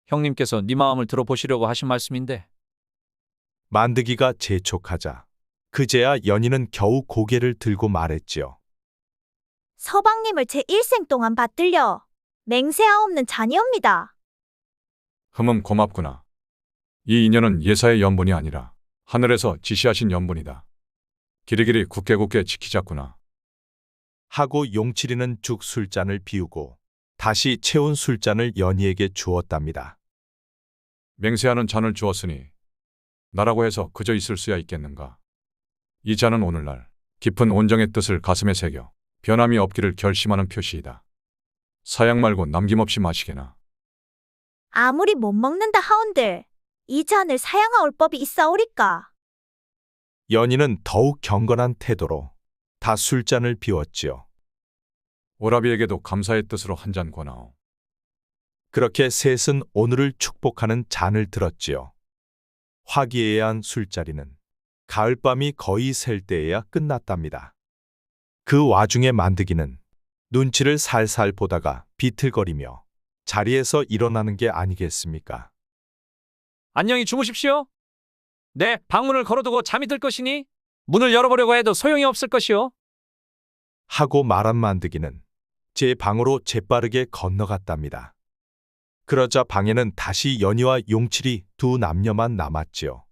형님께서 네 마음을 들어보시려고 하신 말씀인데. 만드기가 재촉하자 그제야 연희는 겨우 고개를 들고 말했지요. 서방님을 제 일생 동안 받들려 맹세하옵는 자니옵니다. 고맙구나. 이 인연은 예사의 연분이 아니라 하늘에서 지시하신 연분이다. 길이길이 굳게 지키자꾸나. 하고 용칠이는 죽 술잔을 비우고 다시 채운 술잔을 연희에게 주었답니다. 맹세하는 잔을 주었으니 나라고 해서 그저 있을 수야 있겠는가. 이 잔은 오늘날 깊은 온정의 뜻을 가슴에 새겨 변함이 없기를 결심하는 표시이다. 사양 말고 남김없이 마시게나. 아무리 못 먹는다 하온들 이 잔을 사양하올 법이 있사오리까. 연희는 더욱 경건한 태도로 다 술잔을 비웠지요. 오라비에게도 감사의 뜻으로 한 잔 권하오. 그렇게 셋은 오늘을 축복하는 잔을 들었지요. 화기애애한 술자리는 가을밤이 거의 셀 때에야 끝났답니다. 그 와중에 만드기는 눈치를 살살 보다가 비틀거리며 자리에서 일어나는 게 아니겠습니까? 안녕히 주무십시오. 네, 방문을 걸어두고 잠이 들 것이니 문을 열어보려고 해도 소용이 없을 것이오. 하고 말한 만드기는 제 방으로 재빠르게 건너갔답니다. 그러자 방에는 다시 연희와 용칠이 두 남녀만 남았지요.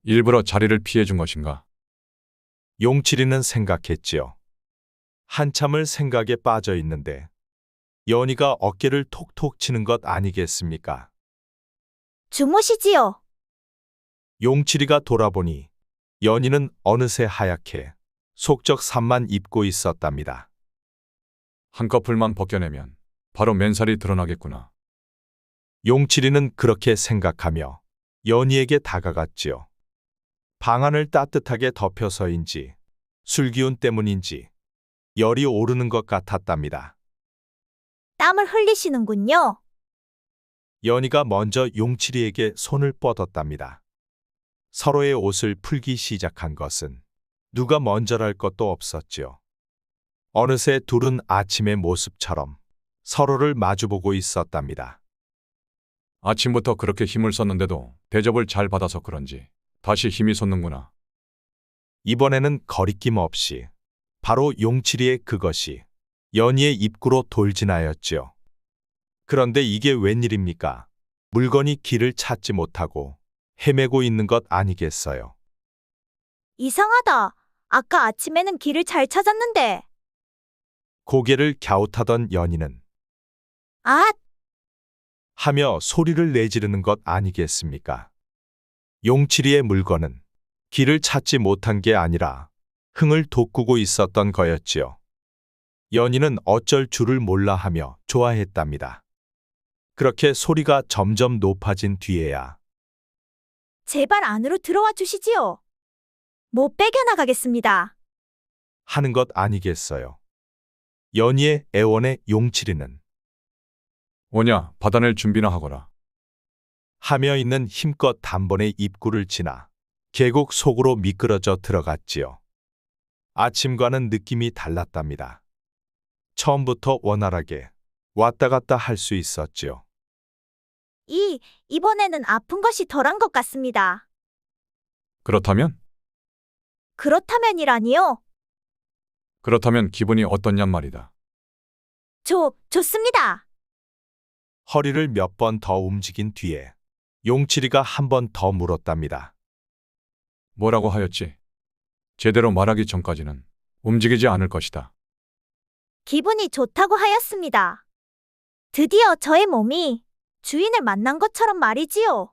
일부러 자리를 피해준 것인가? 용칠이는 생각했지요. 한참을 생각에 빠져 있는데 연희가 어깨를 톡톡 치는 것 아니겠습니까? 주무시지요. 용칠이가 돌아보니 연희는 어느새 하얗게 속적衫만 입고 있었답니다. 한꺼풀만 벗겨내면 바로 맨살이 드러나겠구나. 용칠이는 그렇게 생각하며 연희에게 다가갔지요. 방안을 따뜻하게 덮여서인지 술기운 때문인지 열이 오르는 것 같았답니다. 땀을 흘리시는군요. 연희가 먼저 용칠이에게 손을 뻗었답니다. 서로의 옷을 풀기 시작한 것은 누가 먼저랄 것도 없었지요. 어느새 둘은 아침의 모습처럼 서로를 마주보고 있었답니다. 아침부터 그렇게 힘을 썼는데도 대접을 잘 받아서 그런지 다시 힘이 솟는구나. 이번에는 거리낌 없이 바로 용칠이의 그것이 연희의 입구로 돌진하였지요. 그런데 이게 웬일입니까? 물건이 길을 찾지 못하고 헤매고 있는 것 아니겠어요? 이상하다. 아까 아침에는 길을 잘 찾았는데. 고개를 갸웃하던 연희는 아, 하며 소리를 내지르는 것 아니겠습니까? 용칠이의 물건은 길을 찾지 못한 게 아니라 흥을 돋구고 있었던 거였지요. 연희는 어쩔 줄을 몰라 하며 좋아했답니다. 그렇게 소리가 점점 높아진 뒤에야 제발 안으로 들어와 주시지요. 못 빼겨나가겠습니다. 하는 것 아니겠어요. 연희의 애원에 용칠이는 오냐 받아낼 준비나 하거라. 하며 있는 힘껏 단번에 입구를 지나 계곡 속으로 미끄러져 들어갔지요. 아침과는 느낌이 달랐답니다. 처음부터 원활하게 왔다 갔다 할 수 있었지요. 이번에는 아픈 것이 덜한 것 같습니다. 그렇다면? 그렇다면이라니요? 그렇다면 기분이 어떻냔 말이다. 좋습니다. 허리를 몇 번 더 움직인 뒤에 용칠이가 한 번 더 물었답니다. 뭐라고 하였지? 제대로 말하기 전까지는 움직이지 않을 것이다. 기분이 좋다고 하였습니다. 드디어 저의 몸이 주인을 만난 것처럼 말이지요.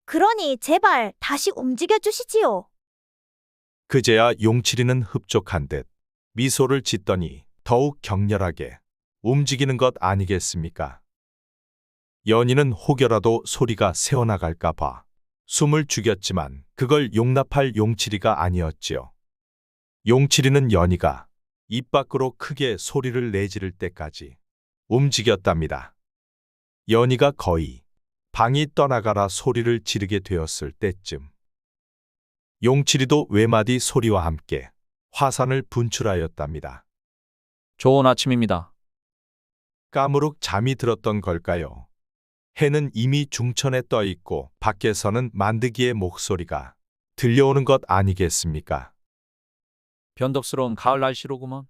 그러니 제발 다시 움직여 주시지요. 그제야 용칠이는 흡족한 듯 미소를 짓더니 더욱 격렬하게 움직이는 것 아니겠습니까? 연희는 혹여라도 소리가 새어나갈까 봐 숨을 죽였지만 그걸 용납할 용칠이가 아니었지요. 용칠이는 연희가 입 밖으로 크게 소리를 내지를 때까지 움직였답니다. 연희가 거의 방이 떠나가라 소리를 지르게 되었을 때쯤 용칠이도 외마디 소리와 함께 화산을 분출하였답니다. 좋은 아침입니다. 까무룩 잠이 들었던 걸까요? 해는 이미 중천에 떠 있고 밖에서는 만드기의 목소리가 들려오는 것 아니겠습니까? 변덕스러운 가을 날씨로구먼.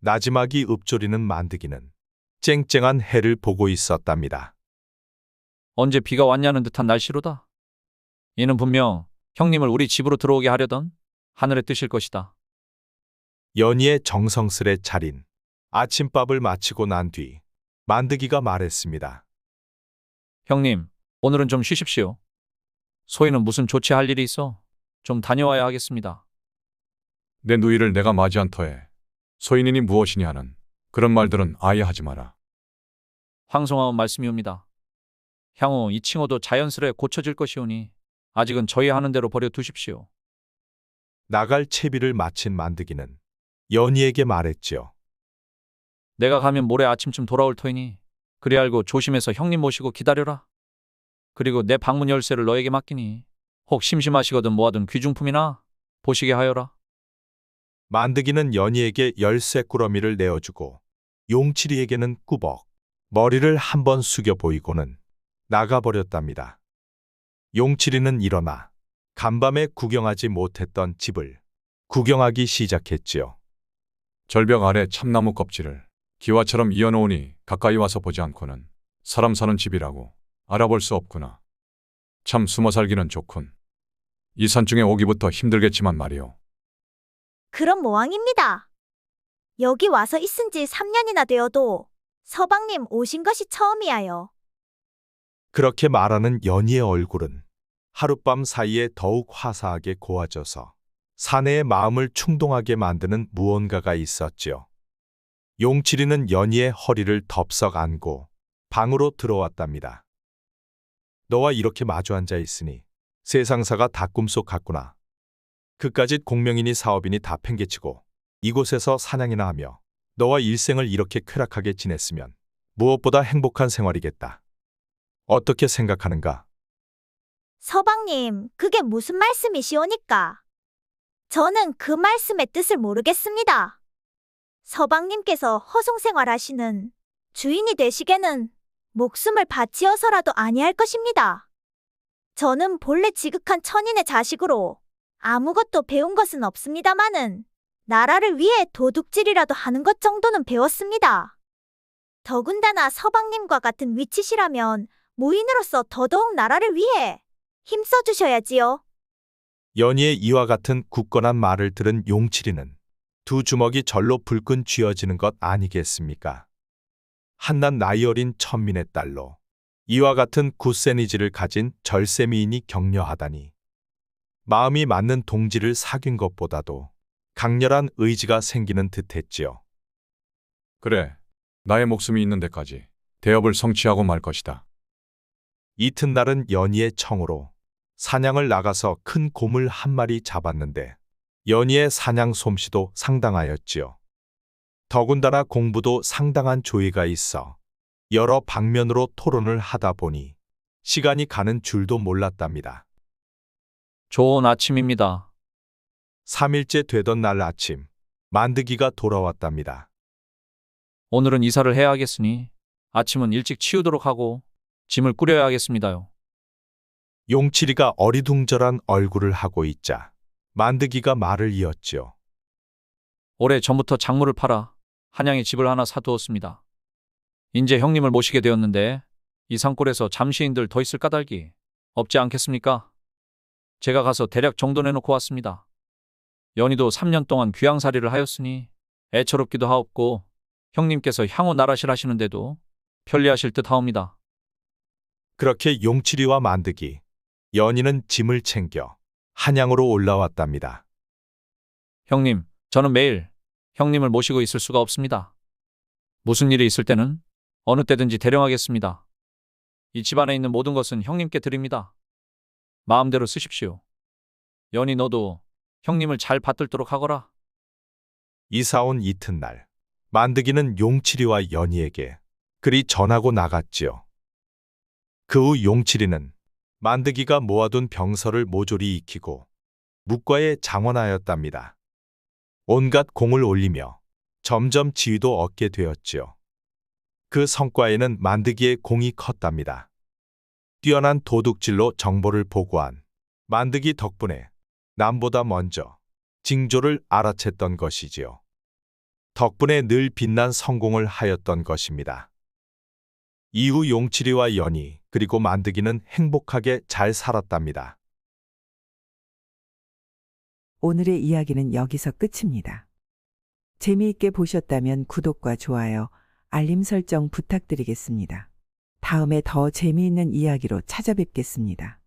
나지막이 읊조리는 만드기는 쨍쨍한 해를 보고 있었답니다. 언제 비가 왔냐는 듯한 날씨로다. 이는 분명 형님을 우리 집으로 들어오게 하려던 하늘의 뜻일 것이다. 연희의 정성스레 차린 아침밥을 마치고 난 뒤 만드기가 말했습니다. 형님, 오늘은 좀 쉬십시오. 소희는 무슨 조치할 일이 있어 좀 다녀와야 하겠습니다. 내 누이를 내가 맞이한 터에 소인이니 무엇이니 하는 그런 말들은 아예 하지 마라. 황송하온 말씀이옵니다. 향후 이 칭호도 자연스레 고쳐질 것이오니 아직은 저희 하는 대로 버려 두십시오. 나갈 채비를 마친 만드기는 연희에게 말했지요. 내가 가면 모레 아침쯤 돌아올 터이니 그리 알고 조심해서 형님 모시고 기다려라. 그리고 내 방문 열쇠를 너에게 맡기니 혹 심심하시거든 모아둔 귀중품이나 보시게 하여라. 만드기는 연희에게 열쇠 꾸러미를 내어주고 용칠이에게는 꾸벅 머리를 한번 숙여 보이고는 나가버렸답니다. 용칠이는 일어나 간밤에 구경하지 못했던 집을 구경하기 시작했지요. 절벽 아래 참나무 껍질을 기와처럼 이어놓으니 가까이 와서 보지 않고는 사람 사는 집이라고 알아볼 수 없구나. 참 숨어 살기는 좋군. 이 산중에 오기부터 힘들겠지만 말이오. 그런 모양입니다. 여기 와서 있은 지 3년이나 되어도 서방님 오신 것이 처음이야요. 그렇게 말하는 연희의 얼굴은 하룻밤 사이에 더욱 화사하게 고와져서 사내의 마음을 충동하게 만드는 무언가가 있었지요. 용칠이는 연희의 허리를 덥석 안고 방으로 들어왔답니다. 너와 이렇게 마주 앉아 있으니 세상사가 다 꿈속 같구나. 그까짓 공명이니 사업이니 다 팽개치고 이곳에서 사냥이나 하며 너와 일생을 이렇게 쾌락하게 지냈으면 무엇보다 행복한 생활이겠다. 어떻게 생각하는가? 서방님, 그게 무슨 말씀이시오니까? 저는 그 말씀의 뜻을 모르겠습니다. 서방님께서 허송생활하시는 주인이 되시게는 목숨을 바치어서라도 아니할 것입니다. 저는 본래 지극한 천인의 자식으로 아무것도 배운 것은 없습니다마는 나라를 위해 도둑질이라도 하는 것 정도는 배웠습니다. 더군다나 서방님과 같은 위치시라면 모인으로서 더더욱 나라를 위해 힘써 주셔야지요. 연희의 이와 같은 굳건한 말을 들은 용칠이는 두 주먹이 절로 불끈 쥐어지는 것 아니겠습니까? 한낱 나이 어린 천민의 딸로 이와 같은 굳센 의지를 가진 절세미인이 격려하다니 마음이 맞는 동지를 사귄 것보다도 강렬한 의지가 생기는 듯했지요. 그래, 나의 목숨이 있는 데까지 대업을 성취하고 말 것이다. 이튿날은 연희의 청으로 사냥을 나가서 큰 곰을 한 마리 잡았는데 연희의 사냥 솜씨도 상당하였지요. 더군다나 공부도 상당한 조예가 있어 여러 방면으로 토론을 하다 보니 시간이 가는 줄도 몰랐답니다. 좋은 아침입니다. 3일째 되던 날 아침, 만드기가 돌아왔답니다. 오늘은 이사를 해야 하겠으니 아침은 일찍 치우도록 하고 짐을 꾸려야 하겠습니다요. 용칠이가 어리둥절한 얼굴을 하고 있자 만드기가 말을 이었지요. 오래 전부터 작물을 팔아 한양에 집을 하나 사두었습니다. 인제 형님을 모시게 되었는데 이 산골에서 잠시인들 더 있을 까닭이 없지 않겠습니까? 제가 가서 대략 정도 내놓고 왔습니다. 연희도 3년 동안 귀양살이를 하였으니 애처롭기도 하옵고 형님께서 향후 나라실 하시는데도 편리하실 듯 하옵니다. 그렇게 용칠이와 만드기, 연희는 짐을 챙겨 한양으로 올라왔답니다. 형님, 저는 매일 형님을 모시고 있을 수가 없습니다. 무슨 일이 있을 때는 어느 때든지 대령하겠습니다. 이 집안에 있는 모든 것은 형님께 드립니다. 마음대로 쓰십시오. 연희 너도 형님을 잘 받들도록 하거라. 이사 온 이튿날, 만드기는 용칠이와 연희에게 그리 전하고 나갔지요. 그 후 용칠이는 만드기가 모아둔 병서를 모조리 익히고 묵과에 장원하였답니다. 온갖 공을 올리며 점점 지위도 얻게 되었지요. 그 성과에는 만드기의 공이 컸답니다. 뛰어난 도둑질로 정보를 보고한 만드기 덕분에 남보다 먼저 징조를 알아챘던 것이지요. 덕분에 늘 빛난 성공을 하였던 것입니다. 이후 용칠이와 연희 그리고 만드기는 행복하게 잘 살았답니다. 오늘의 이야기는 여기서 끝입니다. 재미있게 보셨다면 구독과 좋아요, 알림 설정 부탁드리겠습니다. 다음에 더 재미있는 이야기로 찾아뵙겠습니다.